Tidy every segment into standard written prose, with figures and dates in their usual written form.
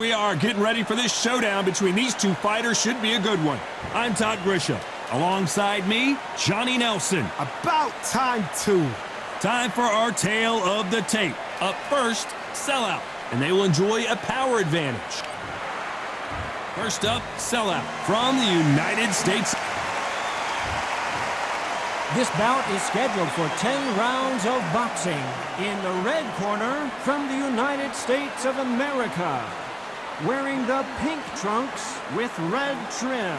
We are getting ready for this showdown between these two fighters. Should be a good one. I'm Todd Grisham. Alongside me, Johnny Nelson. About time, too. Time for our tale of the tape. Up first, Sellout, and they will enjoy a power advantage. First up, Sellout from the United States. This bout is scheduled for 10 rounds of boxing. In the red corner, from the United States of America, wearing the pink trunks with red trim,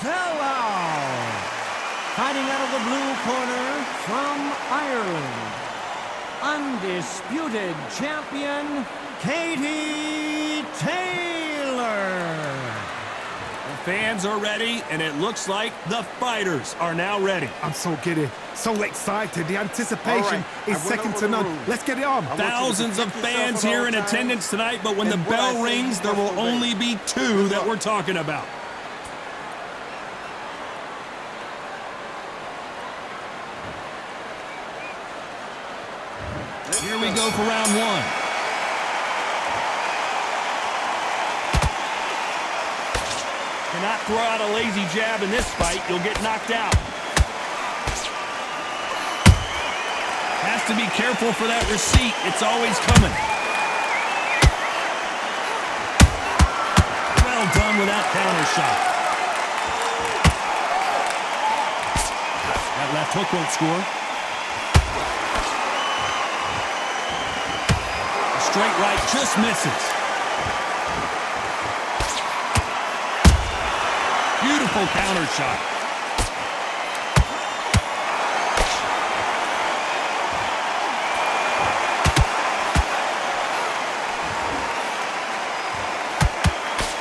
Sellout. Fighting out of the blue corner, from Ireland, undisputed champion, Katie Taylor. The fans are ready, and it looks like the fighters are now ready. I'm so giddy, so excited. The anticipation is second to none. Let's get it on. Thousands of fans here in attendance tonight, but when the bell rings, there will only be two that we're talking about. Here we go for round one. Cannot throw out a lazy jab in this fight. You'll get knocked out. Has to be careful for that receipt. It's always coming. Well done with that counter shot. That left hook won't score. The straight right just misses. Beautiful counter shot.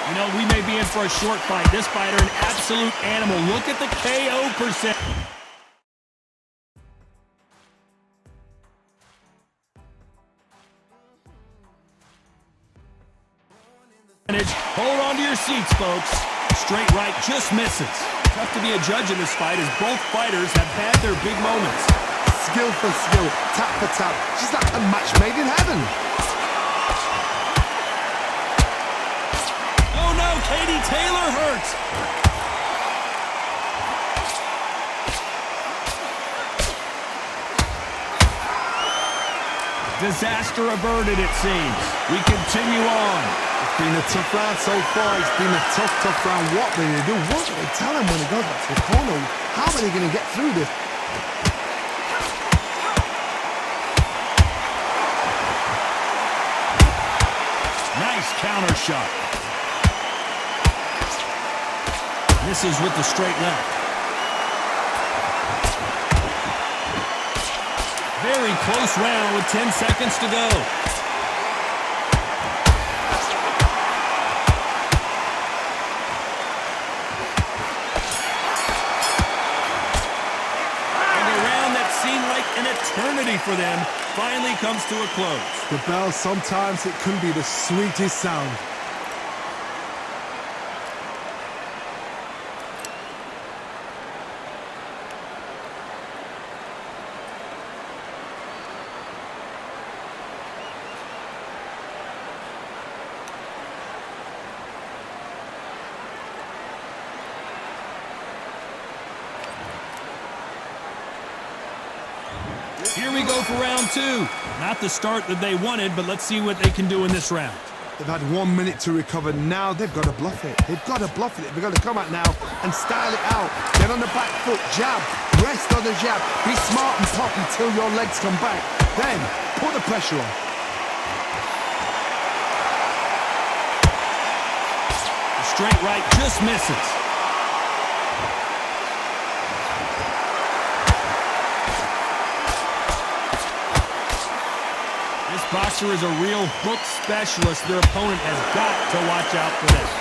You know, we may be in for a short fight. This fighter, an absolute animal. Look at the KO percent. Hold on to your seats, folks. Straight right just misses. Tough to be a judge in this fight as both fighters have had their big moments. Skill for skill, tap for tap. She's like a match made in heaven. Oh no, Katie Taylor hurts. Disaster averted, it seems. We continue on. It's been a tough round so far. It's been a tough round. What will they do? What will they tell him when he goes back to the corner? How are they going to get through this? Nice counter shot. Misses with the straight left. Very close round with 10 seconds to go. An eternity for them finally comes to a close. The bell, sometimes it can be the sweetest sound. Here we go for round two. Not the start that they wanted, but let's see what they can do in this round. They've had 1 minute to recover. Now they've got to bluff it. They've got to bluff it. They've got to come out now and style it out. Get on the back foot, jab, rest on the jab. Be smart and pop until your legs come back. Then put the pressure on. The straight right just misses. This boxer is a real hook specialist. Their opponent has got to watch out for this.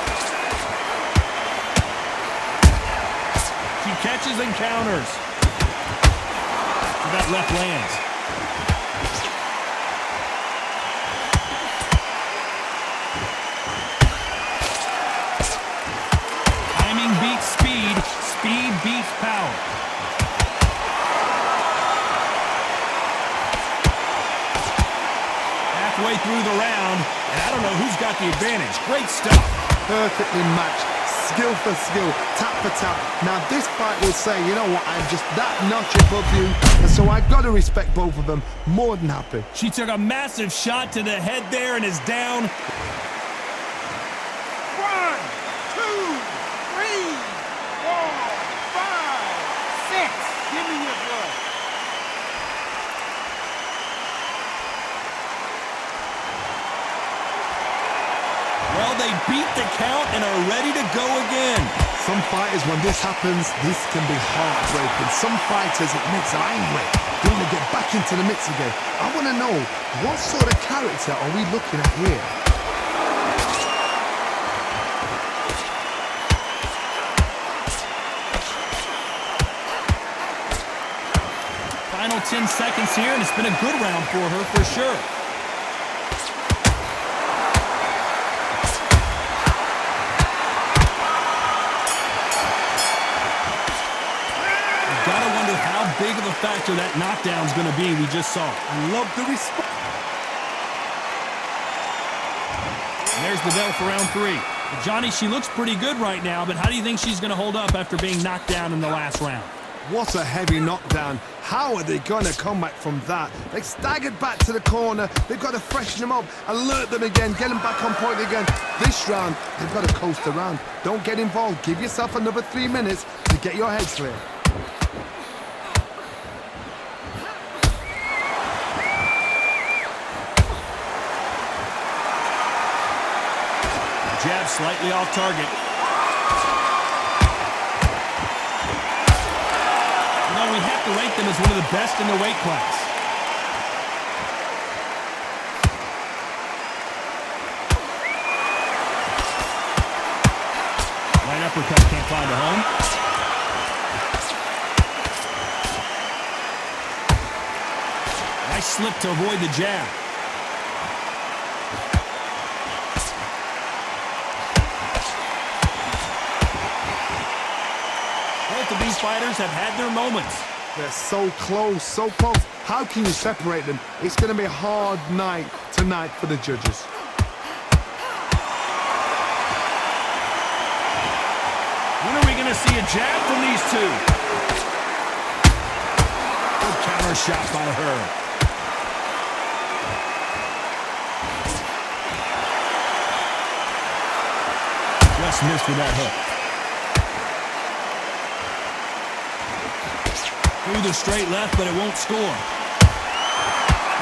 She catches and counters. That left lands. Timing beats speed. Speed beats power. Halfway through the round, and I don't know who's got got the advantage. Great stuff. Perfectly matched, skill for skill, tap for tap. Now this fight will say, you know what, I'm just that notch above you, and so I gotta respect both of them. More than happy. She took a massive shot to the head there and is down. 1, 2, 3, 4, 5, 6. Give me your blood. Well, they beat the count and are ready to go again. Some fighters, when this happens, this can be heartbreaking. Some fighters, it makes them angry. They want to get back into the mix again. I want to know, what sort of character are we looking at here? Final 10 seconds here, and it's been a good round for her for sure. Gotta wonder how big of a factor that knockdown's gonna be we just saw. I love the response. And there's the bell for round 3. Johnny, she looks pretty good right now, but how do you think she's gonna hold up after being knocked down in the last round? What a heavy knockdown. How are they gonna come back from that? They staggered back to the corner. They've got to freshen them up, alert them again, get them back on point again. This round, they've got to coast around. Don't get involved. Give yourself another 3 minutes to get your head clear. Jab slightly off target. You know, we have to rank them as one of the best in the weight class. Right uppercut, can't find a home. Nice slip to avoid the jab. Both of these fighters have had their moments. They're so close, so close. How can you separate them? It's going to be a hard night tonight for the judges. When are we going to see a jab from these two? Good counter shot by her. Just missed with that hook. Through the straight left, but it won't score.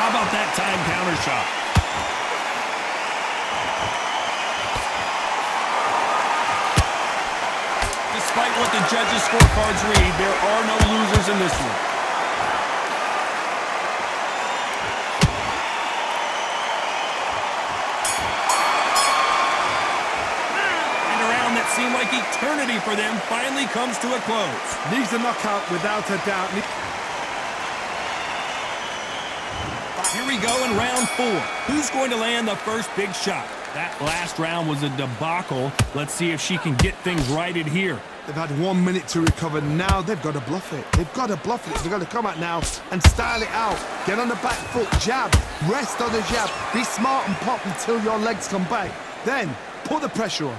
How about that time counter shot? Despite what the judges' scorecards read, there are no losers in this one. And a round that seemed like eternity for them finally comes to a close. Needs a knockout without a doubt. Here we go in round 4. Who's going to land the first big shot? That last round was a debacle. Let's see if she can get things righted here. They've had 1 minute to recover. Now they've got to bluff it. They've got to bluff it. They've got to come out now and style it out. Get on the back foot, jab, rest on the jab. Be smart and pop until your legs come back. Then put the pressure on.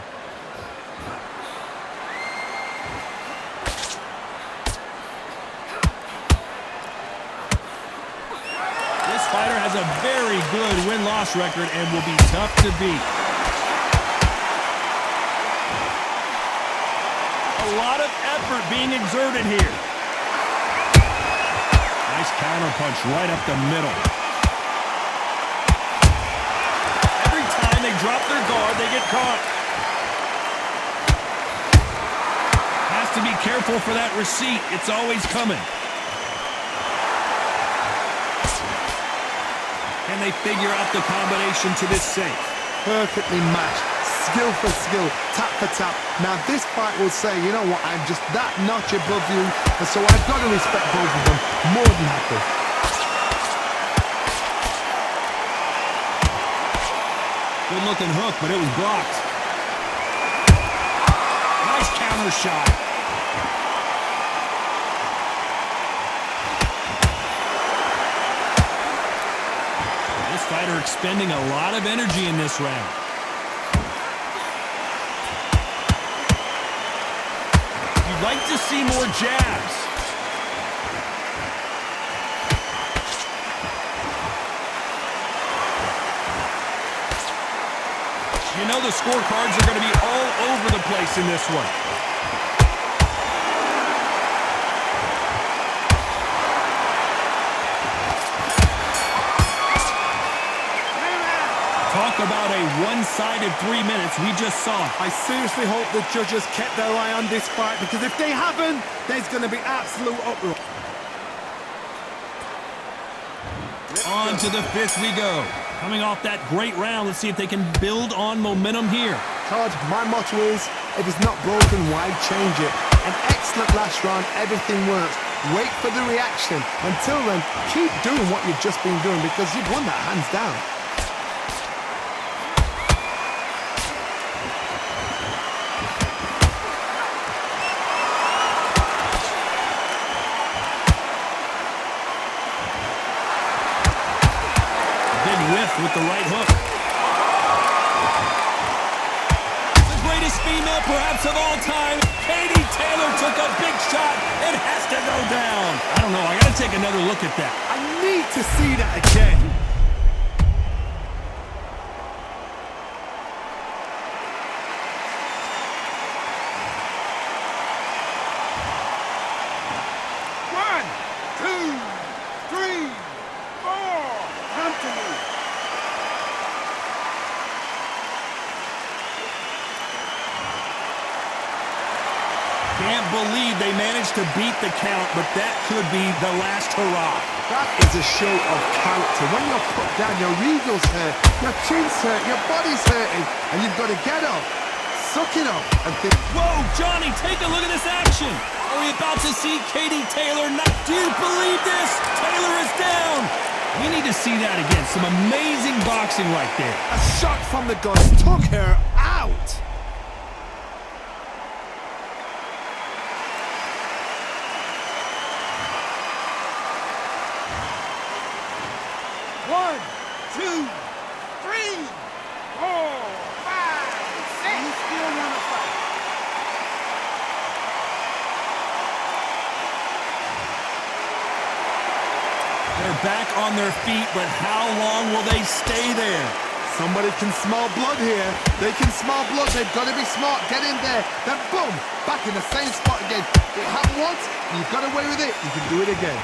This fighter has a very good win-loss record and will be tough to beat. A lot of effort being exerted here. Nice counter punch right up the middle. Every time they drop their guard, they get caught. Has to be careful for that receipt. It's always coming. Can they figure out the combination to this safe? Perfectly matched. Skill for skill, tap for tap. Now this fight will say, you know what, I'm just that notch above you, and so I've got to respect both of them. More than happy. Good looking hook, but it was blocked. Nice counter shot. This fighter expending a lot of energy in this round. like to see more jabs. You know the scorecards are going to be all over the place in this one. Talk about a one-sided 3 minutes we just saw. I seriously hope the judges kept their eye on this fight, because if they haven't, there's going to be absolute uproar. On to the fifth we go. Coming off that great round, let's see if they can build on momentum here. Todd, my motto is, if it's not broken, why change it? An excellent last round, everything works. Wait for the reaction. Until then, keep doing what you've just been doing, because you've won that hands down. With the right hook. The greatest female perhaps of all time. Katie Taylor took a big shot. It has to go down. I don't know. I got to take another look at that. I need to see that again. One, two, three, four. Come to me. Can't believe they managed to beat the count, but that could be the last hurrah. That is a show of character. When you're put down, your eagles hurt, your chin's hurt, your body's hurting, and you've got to get up, suck it up, and think, Whoa, Johnny, take a look at this action. Are we about to see Katie Taylor? Do you believe this? Taylor is down. We need to see that again. Some amazing boxing right there. a shot from the guns took her out. One, two, three, four, five, six. You still want to fight? They're back on their feet, but how long will they stay there? Somebody can smell blood here. They can smell blood. They've got to be smart. Get in there. Then boom, back in the same spot again. It happened once, you've got away with it. You can do it again.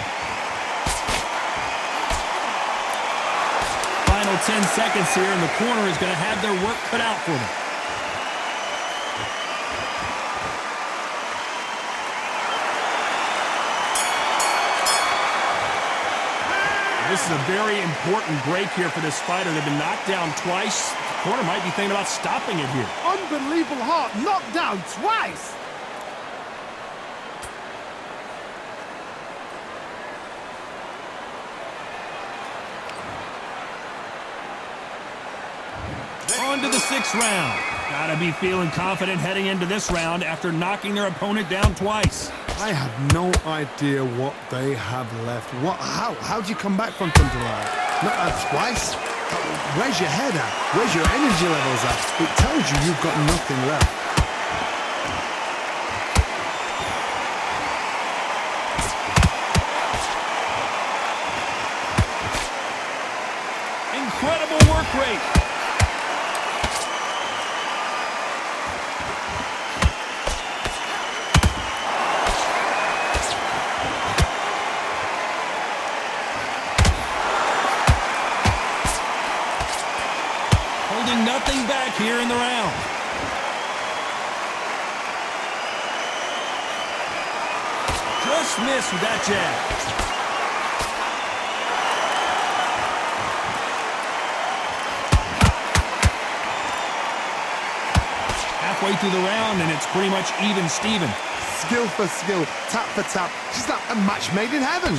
Final 10 seconds here, and the corner is going to have their work cut out for them. This is a very important break here for this fighter. They've been knocked down twice. The corner might be thinking about stopping it here. Unbelievable heart, knocked down twice. On to the sixth round. Gotta be feeling confident heading into this round after knocking their opponent down twice. I have no idea what they have left. How do you come back from something like that? Not that twice? Where's your head at? Where's your energy levels at? It tells you you've got nothing left. Incredible work rate. Holding nothing back here in the round. Just missed with that jab. Halfway through the round, and it's pretty much even Steven. Skill for skill, tap for tap. She's like a match made in heaven.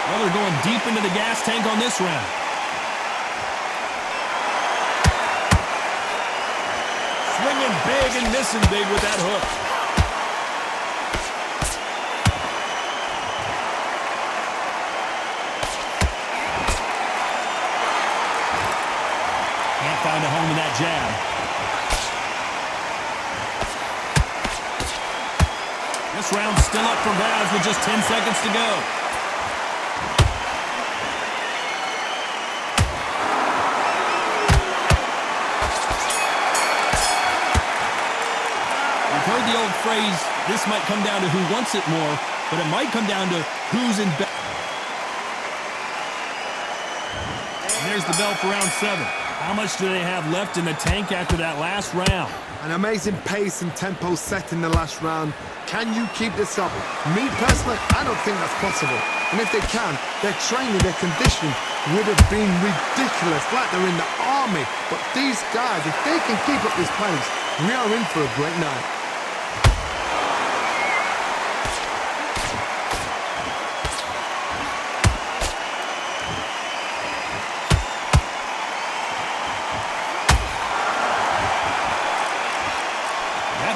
Well, they're going deep into the gas tank on this round. Swinging big and missing big with that hook. jab. This round's still up for grabs with just 10 seconds to go. We've heard the old phrase, this might come down to who wants it more, but it might come down to who's in best. And there's the bell for round 7. How much do they have left in the tank after that last round? An amazing pace and tempo set in the last round. Can you keep this up? Me personally, I don't think that's possible. And if they can, their training, their conditioning would have been ridiculous, like they're in the army. But these guys, if they can keep up this pace, we are in for a great night.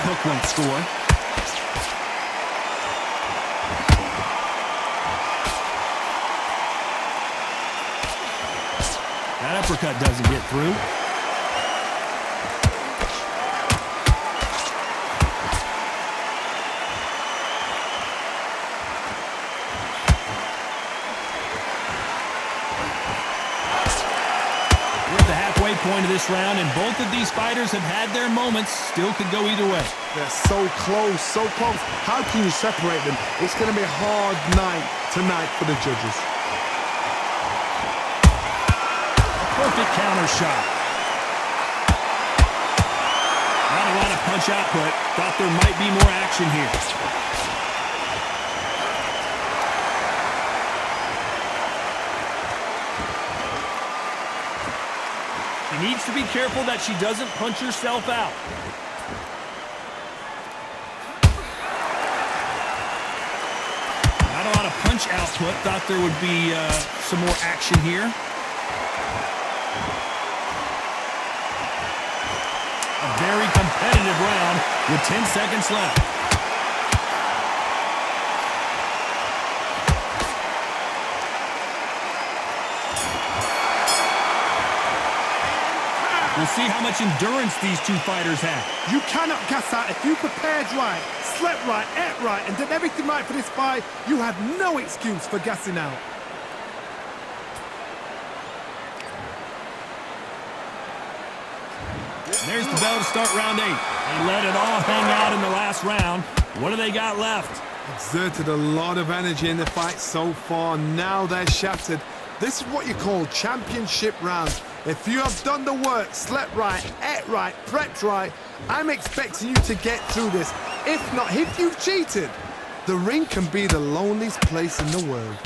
Hook won't score. That uppercut doesn't get through. We're at the halfway point of this round, and both of these fighters have had their moments. Still could go either way. They're so close, so close. How can you separate them? It's going to be a hard night tonight for the judges. Perfect counter shot. Not a lot of punch output. Thought there might be more action here. She needs to be careful that she doesn't punch herself out. Not a lot of punch output. Thought there would be some more action here. A very competitive round with 10 seconds left. We'll see how much endurance these two fighters have. You cannot gas out. If you prepared right, slept right, ate right, and did everything right for this fight, you had no excuse for gassing out. There's the bell to start round 8. They let it all hang out in the last round. What do they got left? Exerted a lot of energy in the fight so far. Now they're shattered. This is what you call championship rounds. If you have done the work, slept right, ate right, prepped right, I'm expecting you to get through this. If not, if you've cheated, the ring can be the loneliest place in the world.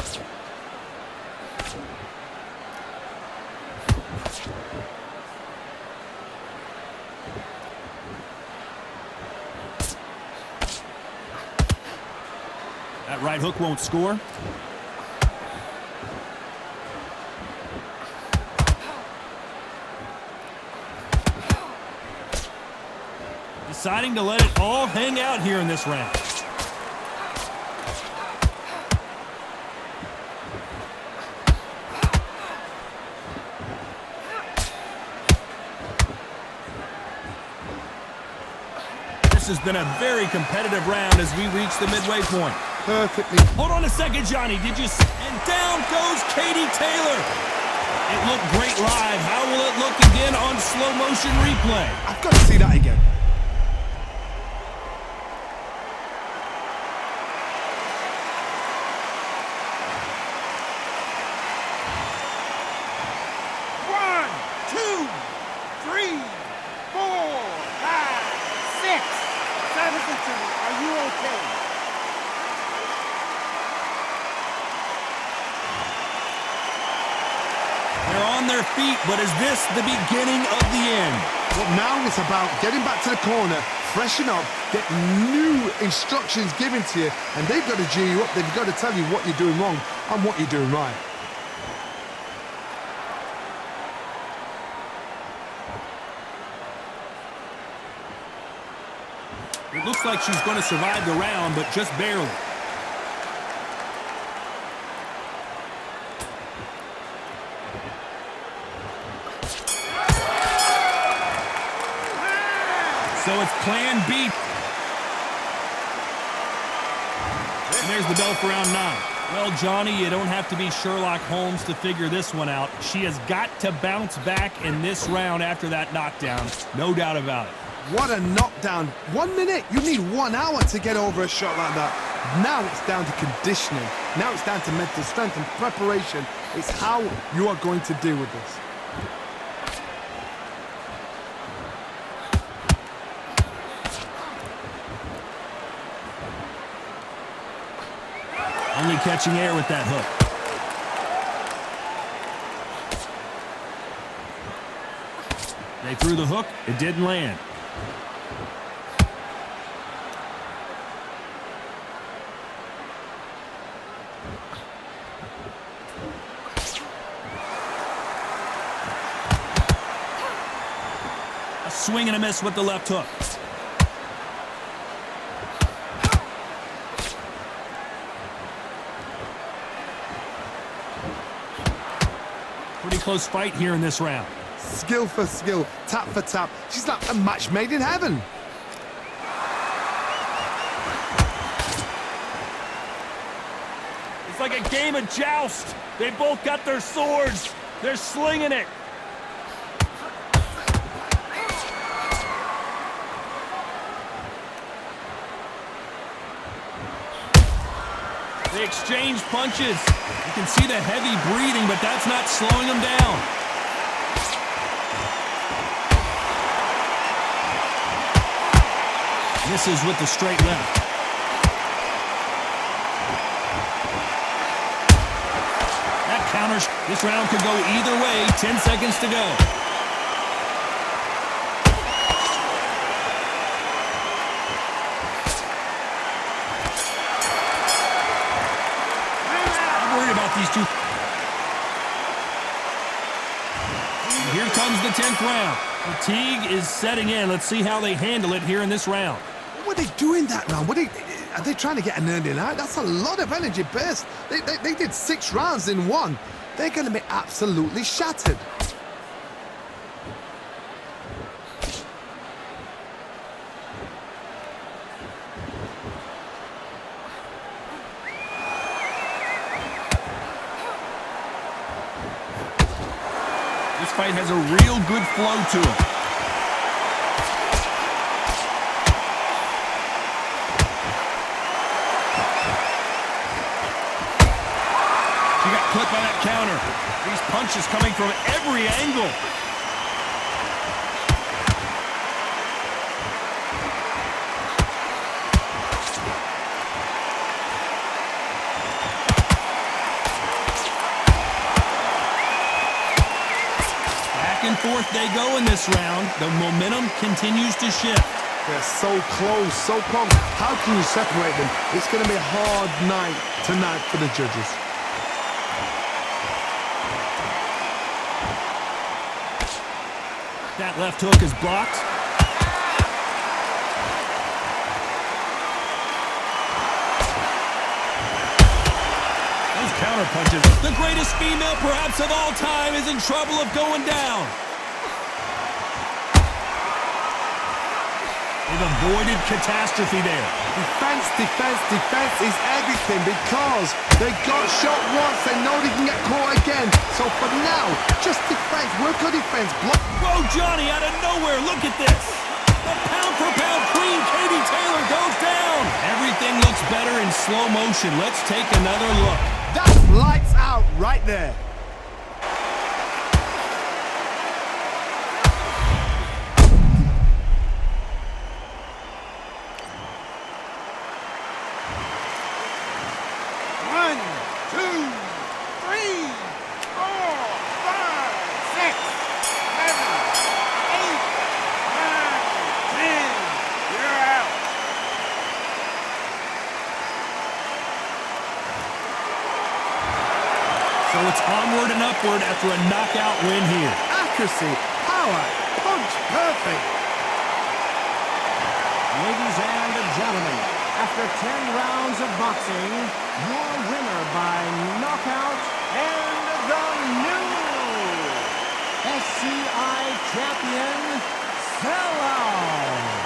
That right hook won't score. Deciding to let it all hang out here in this round. This has been a very competitive round as we reach the midway point. Perfectly. Hold on a second, Johnny. Did you... And down goes Katie Taylor. It looked great live. How will it look again on slow motion replay? I've got to see that again. Feet, but is this the beginning of the end? Well, now it's about getting back to the corner, freshen up, get new instructions given to you, and they've got to G you up. They've got to tell you what you're doing wrong and what you're doing right. It looks like she's going to survive the round, but just barely. it's plan B. And there's the bell for round 9. Well, Johnny, you don't have to be Sherlock Holmes to figure this one out. She has got to bounce back in this round after that knockdown. No doubt about it. What a knockdown. 1 minute. You need 1 hour to get over a shot like that. Now it's down to conditioning. Now it's down to mental strength and preparation. It's how you are going to deal with this. Only catching air with that hook. They threw the hook. It didn't land. A swing and a miss with the left hook. Pretty close fight here in this round. Skill for skill, tap for tap. She's like a match made in heaven. It's like a game of joust. They both got their swords. They're slinging it. They exchange punches. You can see the heavy breathing, but that's not slowing them down. Misses with the straight left. That counters. This round could go either way. 10 seconds to go. These two. Here comes the 10th round. Fatigue is setting in. Let's see how they handle it here in this round. What are they doing that round? Are they trying to get an early night? That's a lot of energy burst. They did 6 rounds in 1. They're going to be absolutely shattered. This fight has a real good flow to it. She got clipped by that counter. These punches coming from every angle. And forth they go in this round. The momentum continues to shift. They're so close, so close. How can you separate them? It's going to be a hard night tonight for the judges. That left hook is blocked. Counter punches. The greatest female perhaps of all time is in trouble of going down. They've avoided catastrophe there. Defense, defense, defense is everything because they got shot once. They know they can get caught again. So for now, just defense. Work on defense. Whoa, Johnny, out of nowhere. Look at this. The pound-for-pound queen, Katie Taylor, goes down. Everything looks better in slow motion. Let's take another look. That's lights out right there. One, two, three, 4, 5, 6, 7, 8, 9, 10. You're out. So it's onward and upward after a knockout win here. Accuracy, power, punch, perfect. Ladies and gentlemen, after 10 rounds of boxing, your winner by knockout and the new SCI champion, Sellout.